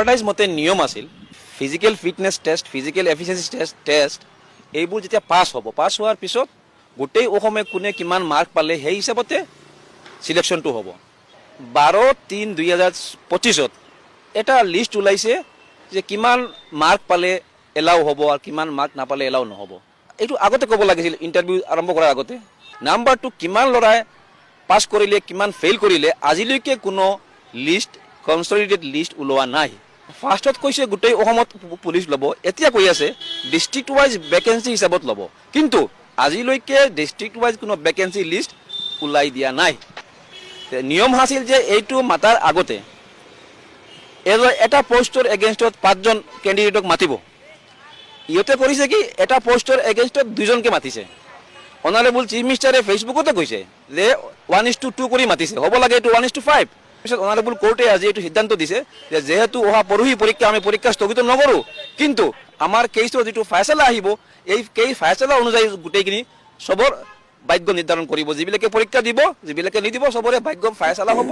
advertise মতে নিয়ম আছিল physical fitness test physical efficiency test এইবোৰ যেতিয়া পাছ হ'ব পাছ হোৱাৰ পিছত গোটেই অসমে কোনে কিমান মাৰ্ক পালে সেই হিচাপতে সিলেকশ্যনটো হ'ব 12-3-2025 এটা লিষ্ট ওলাইছে যে কিমান মাৰ্ক পালে এলাও হ'ব আৰু কিমান মাৰ্ক নাপালে এলাও নহ'ব এইটো আগতে ক'ব লাগিছিল ইণ্টাৰভিউ আৰম্ভ কৰাৰ আগতে নাম্বাৰ 2 কিমান ল'ৰাই পাছ কৰিলে কিমান ফেইল কৰিলে আজিলৈকে কোনো লিষ্ট কনসলিডেটেড লিষ্ট ওলোৱা নাই ফাৰ্ষ্টত কৈছে গোটেই অসমত পুলিচ ল'ব এতিয়া কৈ আছে ডিষ্ট্ৰিক্ট ৱাইজ ভেকেন্সি হিচাপত ল'ব কিন্তু আজিলৈকে ডিষ্ট্ৰিক্ট ৱাইজ কোনো ভেকেন্সি লিষ্ট ওলাই দিয়া নাই নিয়ম আছিল যে এইটো মাতাৰ আগতে এটা পোষ্টৰ এগেইনষ্টত 5জন ক্যান্ডিডেটক মাতিব ইহঁতে কৰিছে কি এটা পোষ্টৰ এগেইনষ্টত 2জনকে মাতিছে অনাৰেবল চিফ মিনিষ্টাৰে ফেচবুকতে কৈছে যে 1:2 কৰি মাতিছে হ'ব লাগে এইটো 1:5 পিছত অনাৰেবল কোৰ্টে আজি এইটো সিদ্ধান্ত দিছে যে যেহেতু অহা পৰহি পৰীক্ষা আমি পৰীক্ষা স্থগিত নকৰোঁ কিন্তু আমাৰ কেছৰ যিটো ফাইছলা আহিব এই কেই ফাইছলা অনুযায়ী গোটেইখিনি সবৰ ভাগ্য নিৰ্ধাৰণ কৰিব যিবিলাকে পৰীক্ষা দিব যিবিলাকে নিদিব সবৰে ভাগ্য ফাইছলা হ'ব